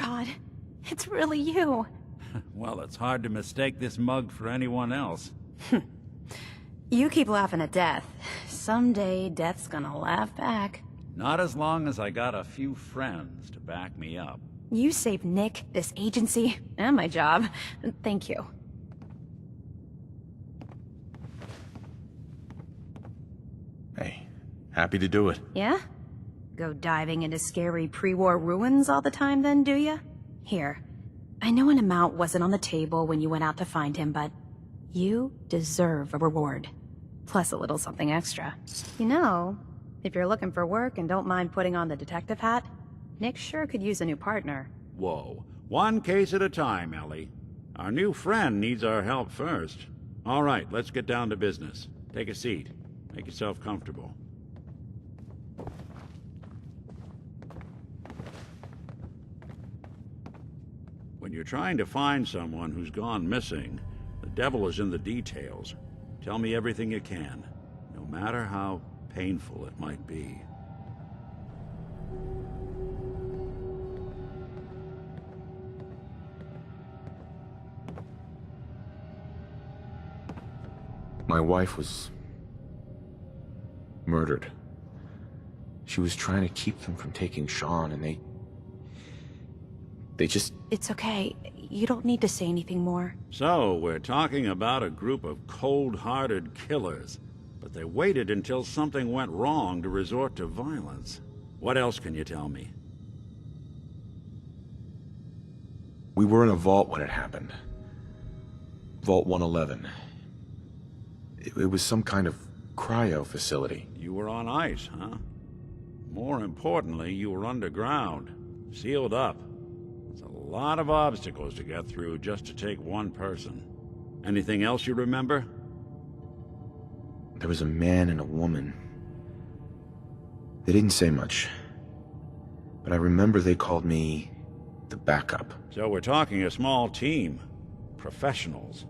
God, it's really you. Well, it's hard to mistake this mug for anyone else. You keep laughing at death. Someday, death's gonna laugh back. Not as long as I got a few friends to back me up. You saved Nick, this agency, and my job. Thank you. Hey, happy to do it. Yeah? Go diving into scary pre-war ruins all the time then, do ya? Here, I know an amount wasn't on the table when you went out to find him, but you deserve a reward. Plus a little something extra. You know, if you're looking for work and don't mind putting on the detective hat, Nick sure could use a new partner. Whoa. One case at a time, Ellie. Our new friend needs our help first. All right, let's get down to business. Take a seat. Make yourself comfortable. When you're trying to find someone who's gone missing, the devil is in the details. Tell me everything you can, no matter how painful it might be. My wife was murdered. She was trying to keep them from taking Sean, and they just... It's okay. You don't need to say anything more. So, we're talking about a group of cold-hearted killers, but they waited until something went wrong to resort to violence. What else can you tell me? We were in a vault when it happened. Vault 111. It was some kind of cryo facility. You were on ice, huh? More importantly, you were underground, sealed up. It's a lot of obstacles to get through just to take one person. Anything else you remember? There was a man and a woman. They didn't say much, but I remember they called me the backup. So we're talking a small team. Professionals.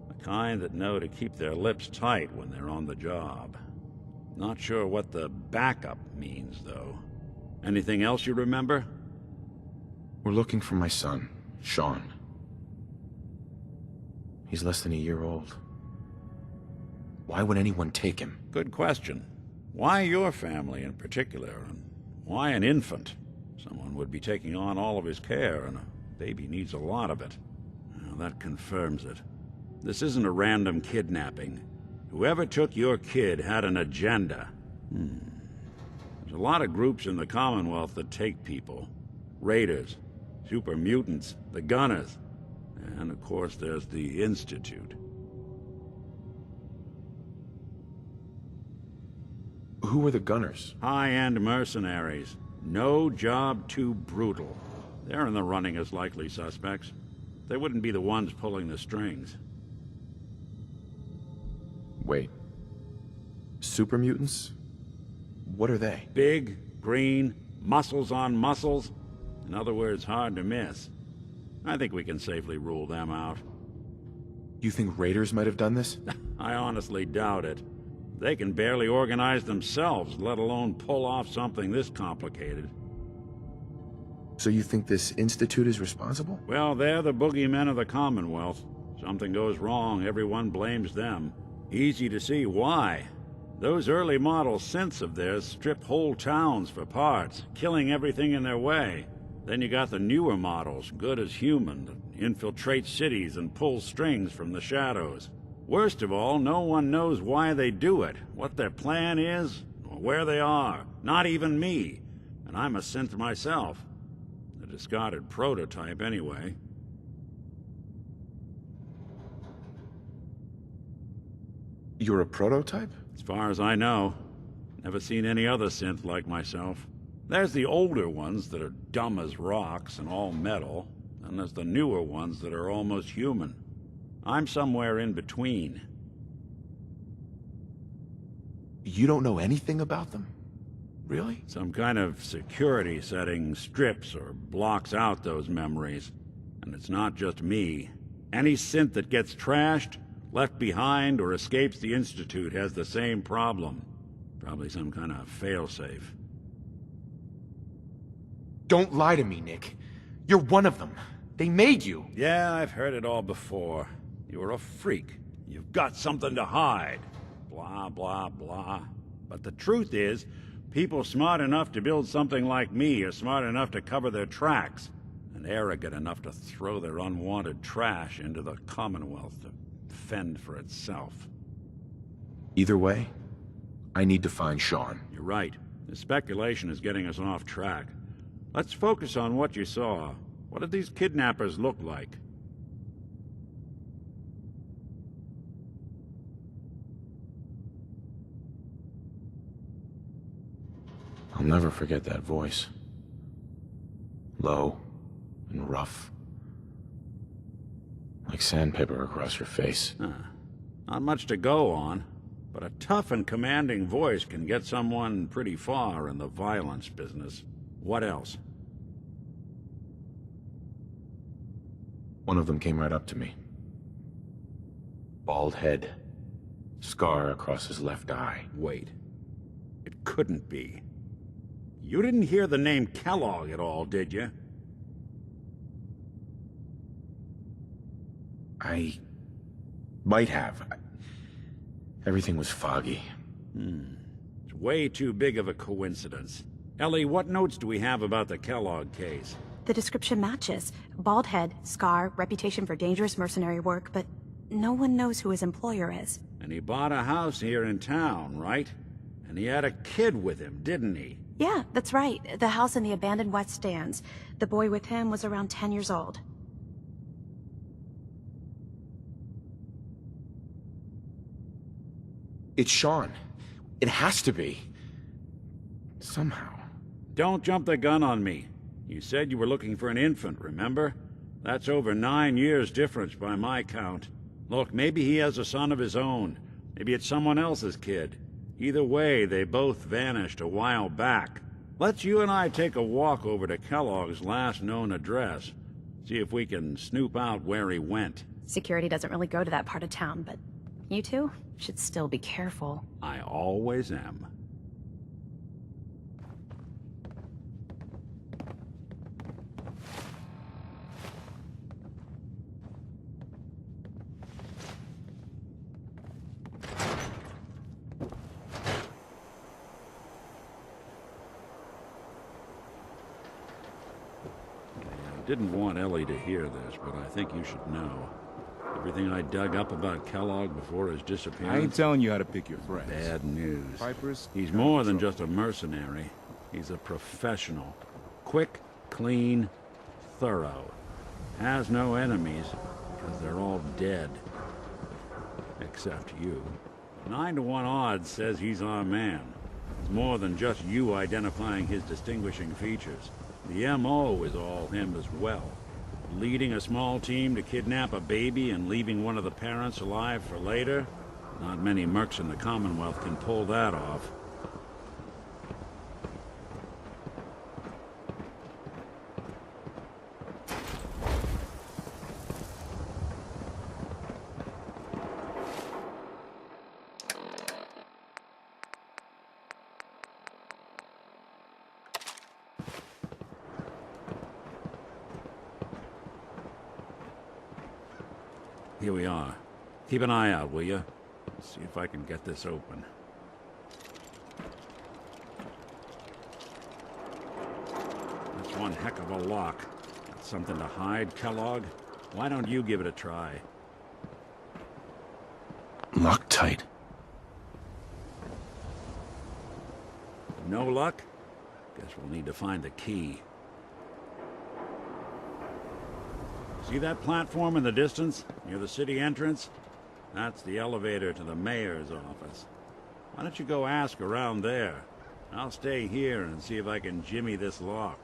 The kind that know to keep their lips tight when they're on the job. Not sure what the backup means, though. Anything else you remember? We're looking for my son, Sean. He's less than a year old. Why would anyone take him? Good question. Why your family in particular, and why an infant? Someone would be taking on all of his care, and a baby needs a lot of it. Well, that confirms it. This isn't a random kidnapping. Whoever took your kid had an agenda. There's a lot of groups in the Commonwealth that take people. Raiders, super mutants, the Gunners, and of course there's the Institute. Who were the Gunners? High-end mercenaries. No job too brutal. They're in the running as likely suspects. They wouldn't be the ones pulling the strings. Wait. Super mutants? What are they? Big, green, muscles on muscles. In other words, hard to miss. I think we can safely rule them out. You think raiders might have done this? I honestly doubt it. They can barely organize themselves, let alone pull off something this complicated. So you think this Institute is responsible? Well, they're the boogeymen of the Commonwealth. Something goes wrong, everyone blames them. Easy to see why. Those early model synths of theirs strip whole towns for parts, killing everything in their way. Then you got the newer models, good as human, that infiltrate cities and pull strings from the shadows. Worst of all, no one knows why they do it, what their plan is, or where they are. Not even me. And I'm a synth myself. A discarded prototype, anyway. You're a prototype? As far as I know. Never seen any other synth like myself. There's the older ones that are dumb as rocks and all metal, and there's the newer ones that are almost human. I'm somewhere in between. You don't know anything about them? Really? Some kind of security setting strips or blocks out those memories. And it's not just me. Any synth that gets trashed, left behind, or escapes the Institute has the same problem. Probably some kind of failsafe. Don't lie to me, Nick. You're one of them. They made you. Yeah, I've heard it all before. You're a freak. You've got something to hide. Blah, blah, blah. But the truth is, people smart enough to build something like me are smart enough to cover their tracks, and arrogant enough to throw their unwanted trash into the Commonwealth to fend for itself. Either way, I need to find Sean. You're right. The speculation is getting us off track. Let's focus on what you saw. What did these kidnappers look like? I'll never forget that voice. Low and rough. Like sandpaper across your face. Not much to go on, but a tough and commanding voice can get someone pretty far in the violence business. What else? One of them came right up to me. Bald head. Scar across his left eye. Wait. It couldn't be. You didn't hear the name Kellogg at all, did you? I might have. Everything was foggy. It's way too big of a coincidence. Ellie, what notes do we have about the Kellogg case? The description matches. Bald head, scar, reputation for dangerous mercenary work, but no one knows who his employer is. And he bought a house here in town, right? And he had a kid with him, didn't he? Yeah, that's right. The house in the abandoned West Stands. The boy with him was around 10 years old. It's Sean. It has to be. Somehow. Don't jump the gun on me. You said you were looking for an infant, remember? That's over 9 years difference by my count. Look, maybe he has a son of his own. Maybe it's someone else's kid. Either way, they both vanished a while back. Let's you and I take a walk over to Kellogg's last known address. See if we can snoop out where he went. Security doesn't really go to that part of town, but you two should still be careful. I always am. Didn't want Ellie to hear this, but I think you should know. Everything I dug up about Kellogg before his disappearance... I ain't telling you how to pick your friends. Bad news. Piper's He's more than just a mercenary. He's a professional. Quick, clean, thorough. Has no enemies, because they're all dead. Except you. 9 to 1 odds says he's our man. It's more than just you identifying his distinguishing features. The M.O. is all him as well. Leading a small team to kidnap a baby and leaving one of the parents alive for later? Not many mercs in the Commonwealth can pull that off. Here we are. Keep an eye out, will you? See if I can get this open. That's one heck of a lock. Got something to hide, Kellogg? Why don't you give it a try? Locked tight. No luck? Guess we'll need to find the key. See that platform in the distance, near the city entrance? That's the elevator to the mayor's office. Why don't you go ask around there? I'll stay here and see if I can jimmy this lock.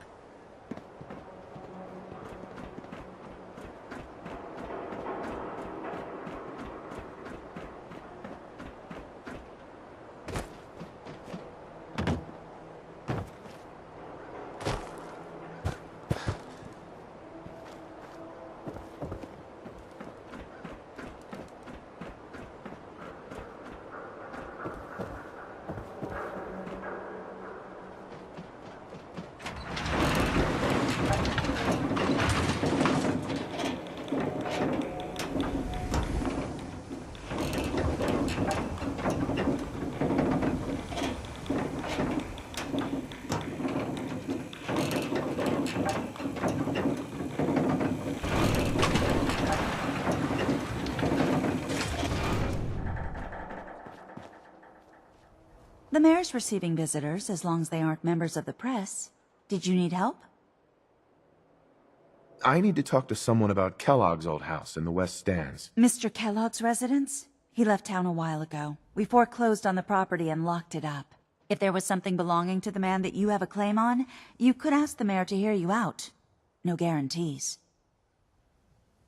The mayor's receiving visitors as long as they aren't members of the press. Did you need help? I need to talk to someone about Kellogg's old house in the West Stands. Mr. Kellogg's residence? He left town a while ago. We foreclosed on the property and locked it up. If there was something belonging to the man that you have a claim on, you could ask the mayor to hear you out. No guarantees.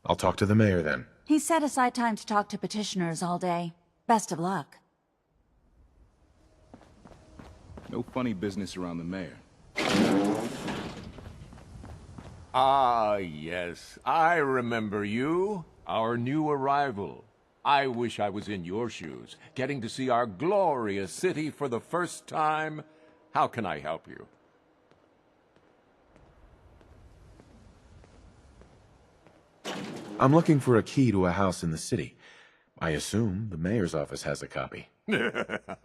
I'll talk to the mayor then. He set aside time to talk to petitioners all day. Best of luck. No funny business around the mayor. Ah, yes. I remember you. Our new arrival. I wish I was in your shoes, getting to see our glorious city for the first time. How can I help you? I'm looking for a key to a house in the city. I assume the mayor's office has a copy.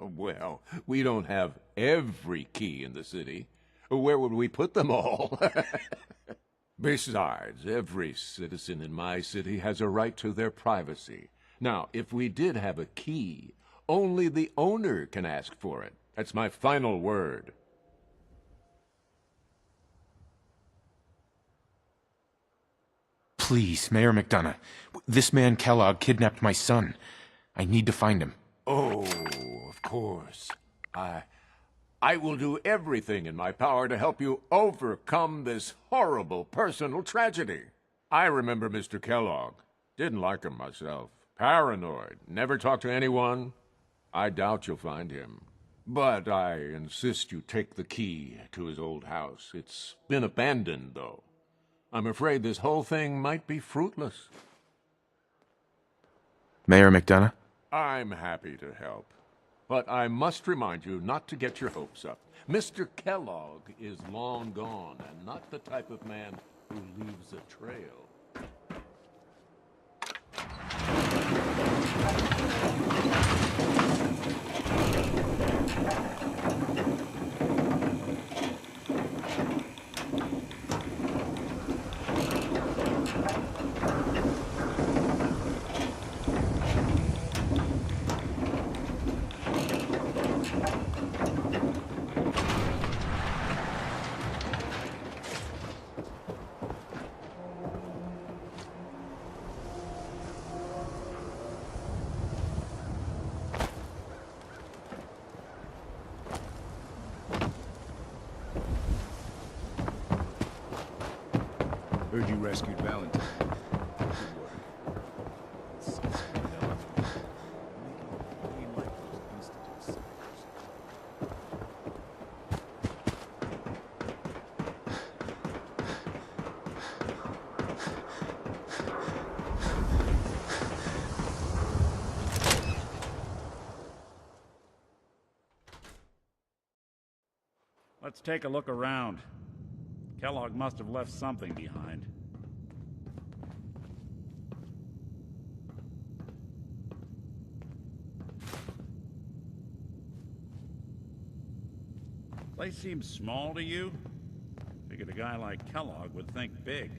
Well, we don't have every key in the city. Where would we put them all? Besides, every citizen in my city has a right to their privacy. Now, if we did have a key, only the owner can ask for it. That's my final word. Please, Mayor McDonough. This man Kellogg kidnapped my son. I need to find him. Oh, of course. I will do everything in my power to help you overcome this horrible personal tragedy. I remember Mr. Kellogg. Didn't like him myself. Paranoid. Never talked to anyone. I doubt you'll find him. But I insist you take the key to his old house. It's been abandoned, though. I'm afraid this whole thing might be fruitless. Mayor McDonough? I'm happy to help. But I must remind you not to get your hopes up. Mr. Kellogg is long gone and not the type of man who leaves a trail. Heard you rescued Valentine. Good work. Let's see something else. Making it like those institute centers. Let's take a look around. Kellogg must have left something behind. Place seems small to you? Figured a guy like Kellogg would think big.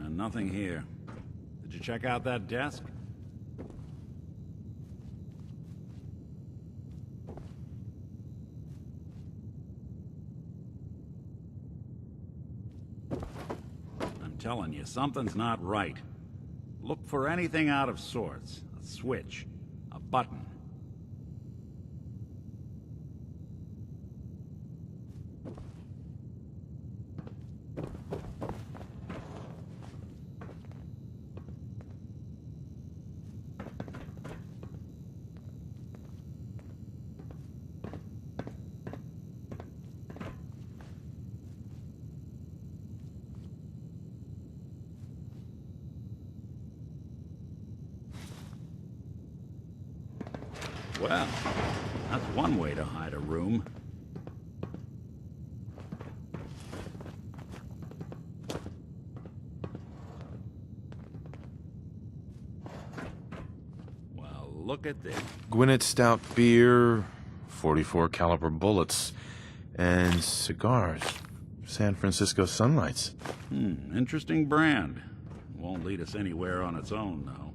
Nothing here. Did you check out that desk? I'm telling you, something's not right. Look for anything out of sorts. A switch, a button. Well, that's one way to hide a room. Well, look at this. Gwinnett Stout beer, 44 caliber bullets, and cigars. San Francisco Sunlights. Interesting brand. Won't lead us anywhere on its own, though.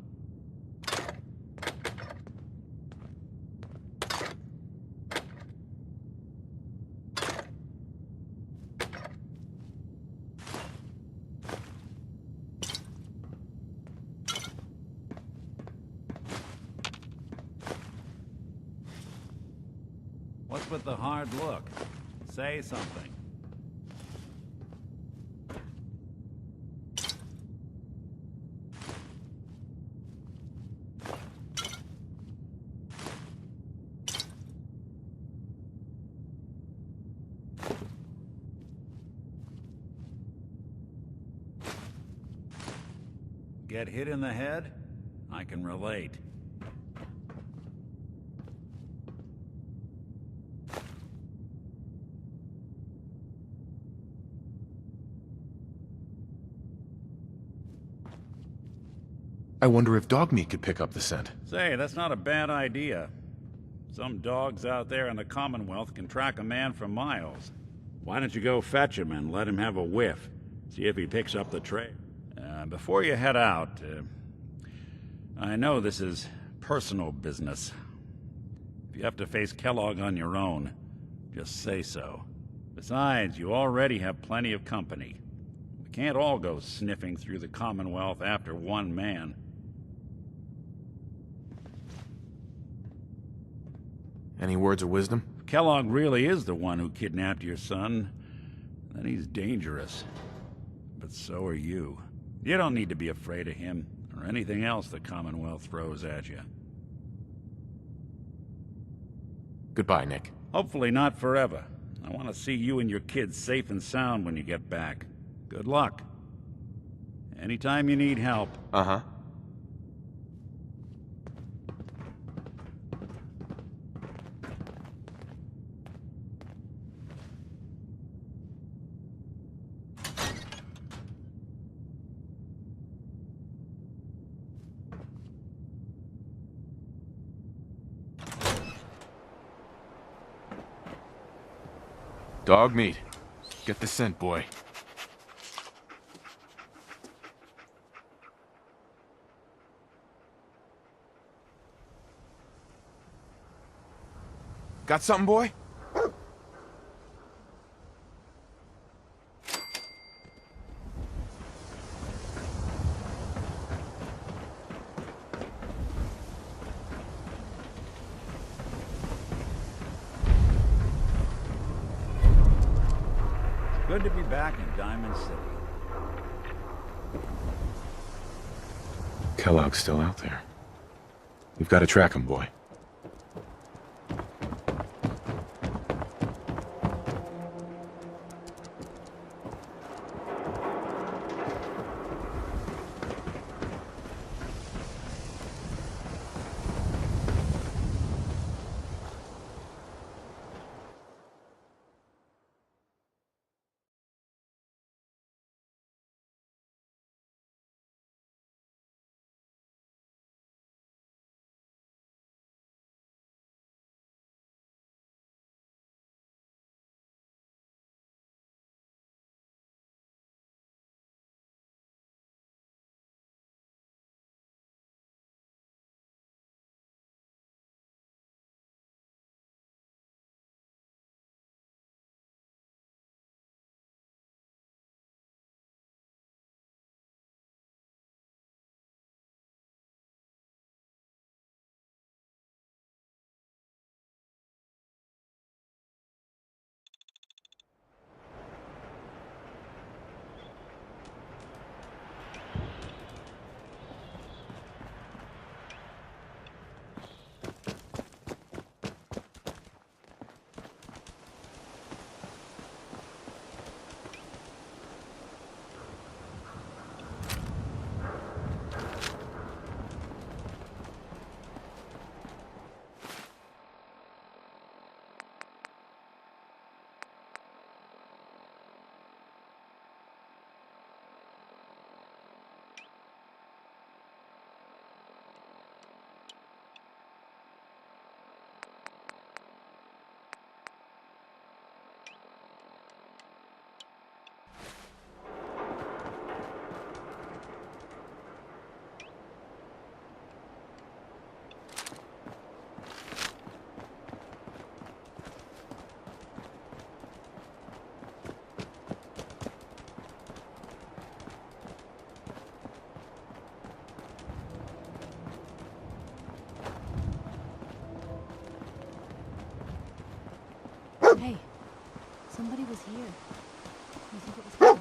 What's with the hard look? Say something. Get hit in the head? I can relate. I wonder if dog meat could pick up the scent. Say, that's not a bad idea. Some dogs out there in the Commonwealth can track a man for miles. Why don't you go fetch him and let him have a whiff? See if he picks up the trail. Before you head out, I know this is personal business. If you have to face Kellogg on your own, just say so. Besides, you already have plenty of company. We can't all go sniffing through the Commonwealth after one man. Any words of wisdom? If Kellogg really is the one who kidnapped your son, then he's dangerous. But so are you. You don't need to be afraid of him, or anything else the Commonwealth throws at you. Goodbye, Nick. Hopefully not forever. I want to see you and your kids safe and sound when you get back. Good luck. Anytime you need help. Uh-huh. Dog meat. Get the scent, boy. Got something, boy? Good to be back in Diamond City. Kellogg's still out there. We've got to track him, boy. was here. You think it was Kellogg?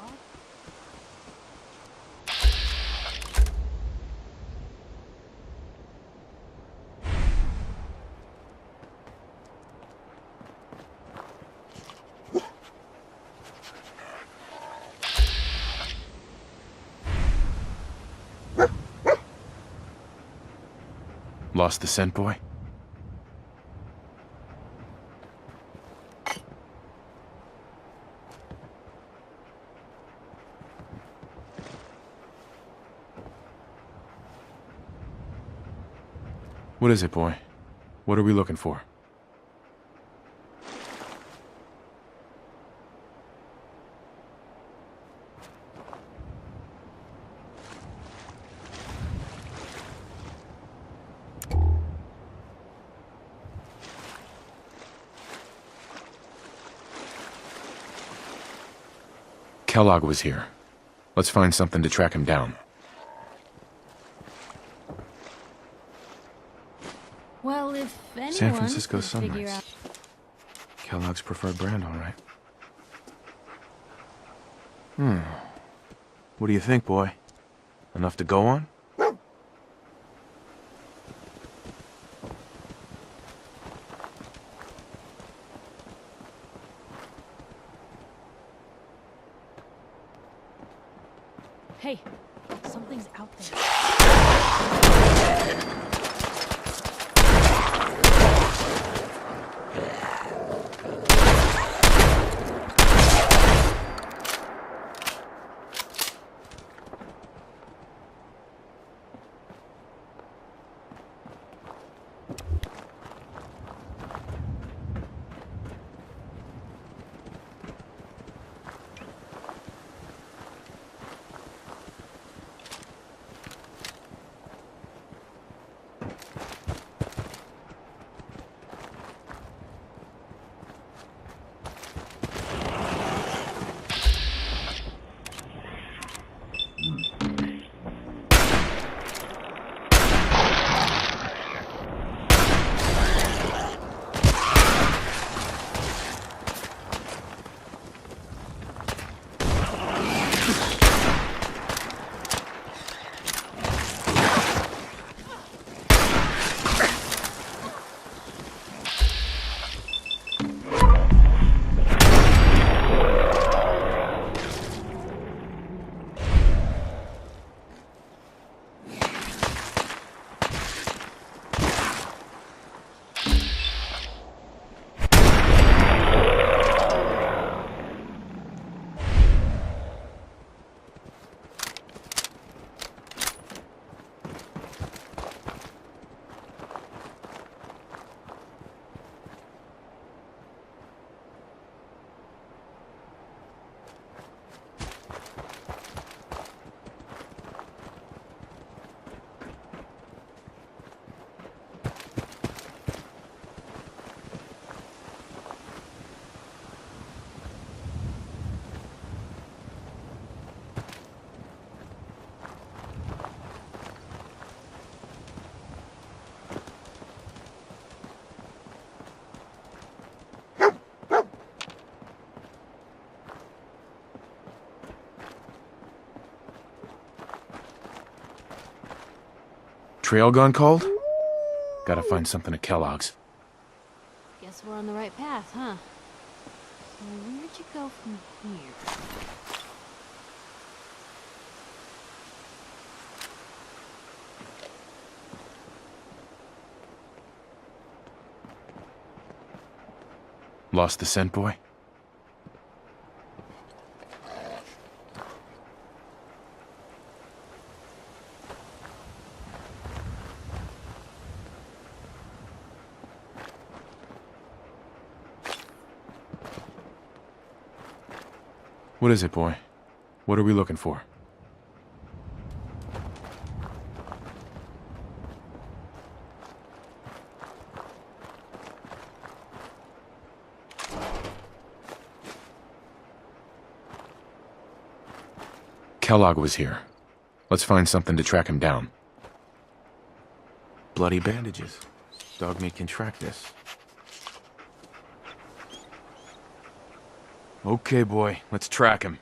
Lost the scent, boy? What is it, boy? What are we looking for? Kellogg was here. Let's find something to track him down. Well, if anyone San Francisco could figure Sunrise. out... Kellogg's preferred brand, all right. What do you think, boy? Enough to go on? Hey, something's out there. Trail gone cold? Gotta find something at Kellogg's. Guess we're on the right path, huh? So where'd you go from here? Lost the scent, boy? What is it, boy? What are we looking for? Kellogg was here. Let's find something to track him down. Bloody bandages. Dog meat can track this. Okay, boy. Let's track him.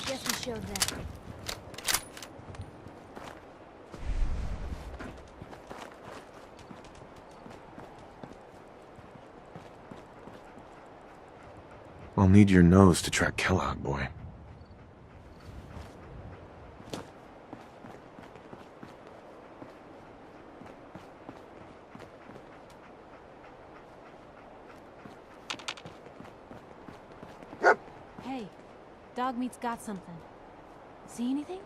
Guess we showed them. I'll need your nose to track Kellogg, boy. Hey, Dogmeat's got something. See anything?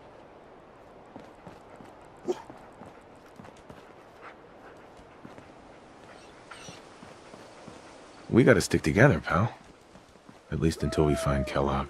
We gotta stick together, pal. At least until we find Kellogg.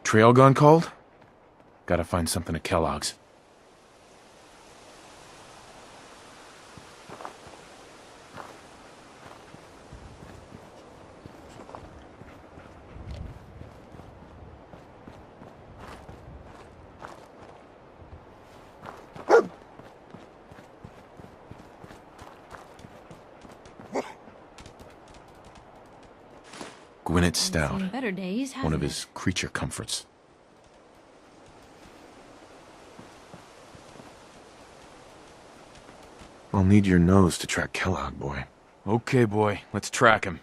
Trail gone cold? Gotta find something at Kellogg's. Gwinnett Stout, Seen better days, one of hasn't it? his creature comforts. I'll need your nose to track Kellogg, boy. Okay, boy. Let's track him.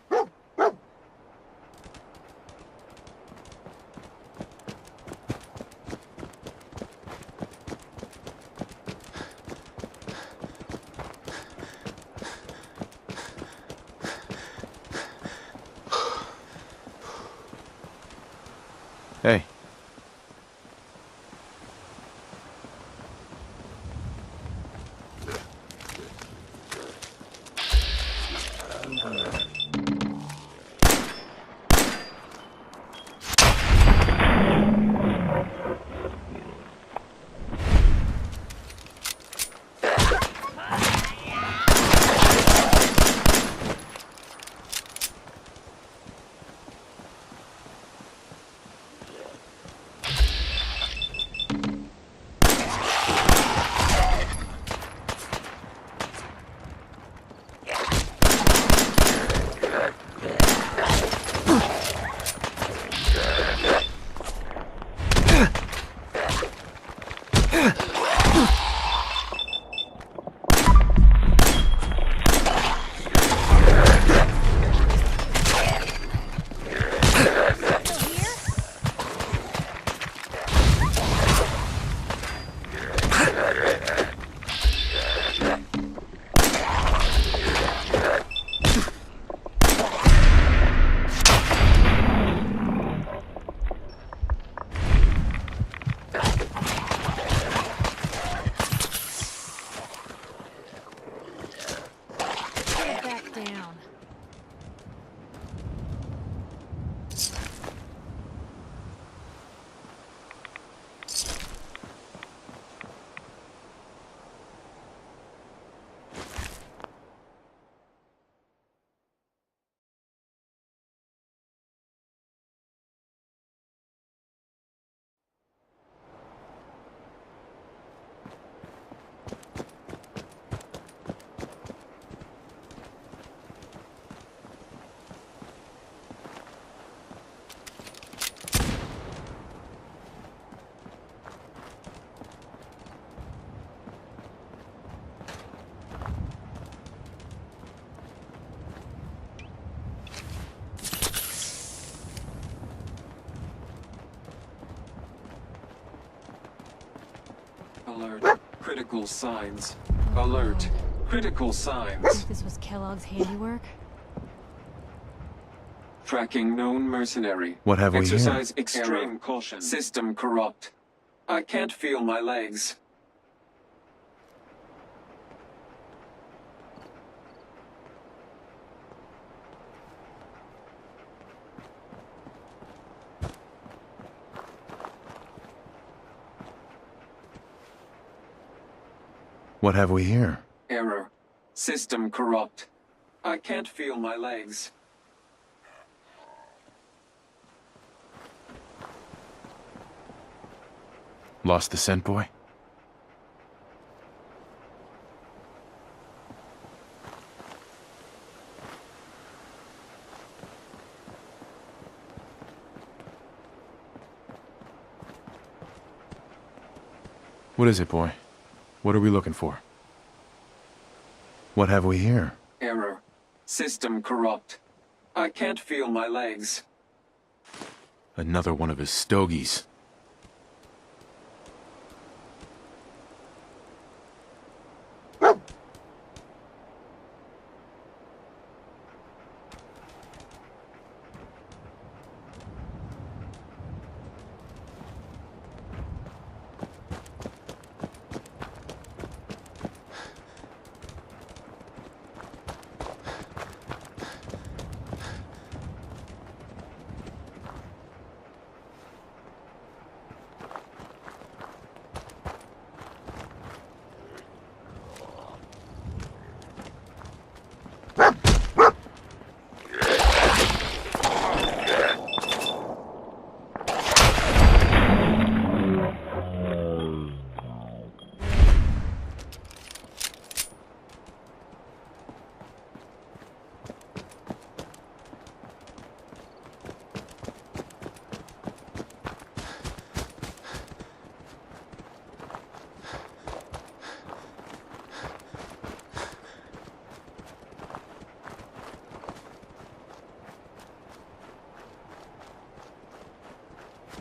Hey. Alert. Critical signs. Alert. Critical I signs. think this was Kellogg's handiwork. Tracking known mercenary. What have we here? Exercise extreme caution. System corrupt. I can't feel my legs. What have we here? Error. System corrupt. I can't feel my legs. Lost the scent, boy? What is it, boy? What are we looking for? What have we here? Error. System corrupt. I can't feel my legs. Another one of his stogies.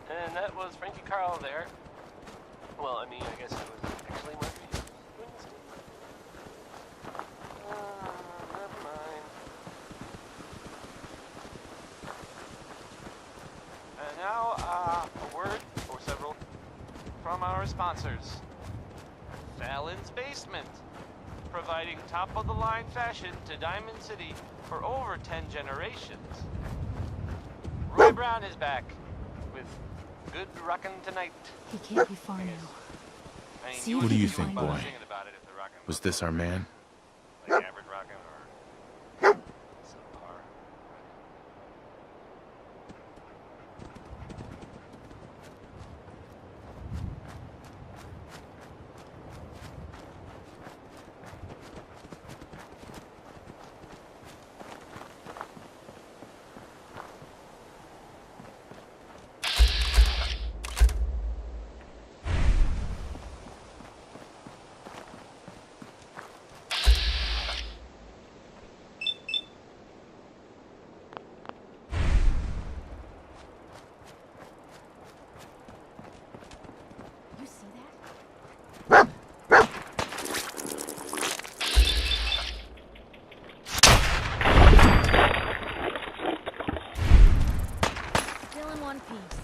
And that was Frankie Carl there. Well, I mean, I guess it was actually Murphy. Wednesday. Never mind. And now, a word, or several, from our sponsors. Fallon's Basement, providing top-of-the-line fashion to Diamond City for over 10 generations. Roy Brown is back with Good Rockin' Tonight. He can't be far now. I mean, See he if What was do you can think, find boy? him. singing about it if the rockin' Was this our man? like average rockin' or subpar. You see that? Still in one piece.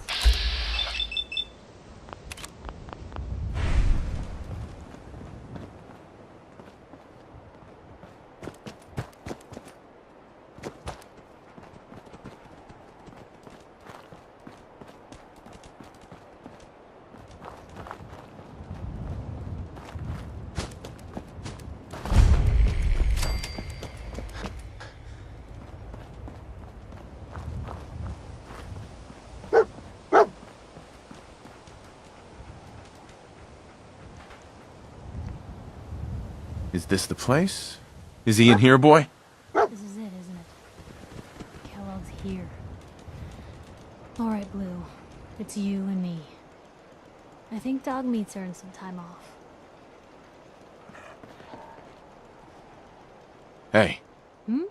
Is this the place? Is he in here, boy? This is it, isn't it? Kellogg's here. All right, Blue. It's you and me. I think Dog Meat's earned some time off. Hey. Hmm?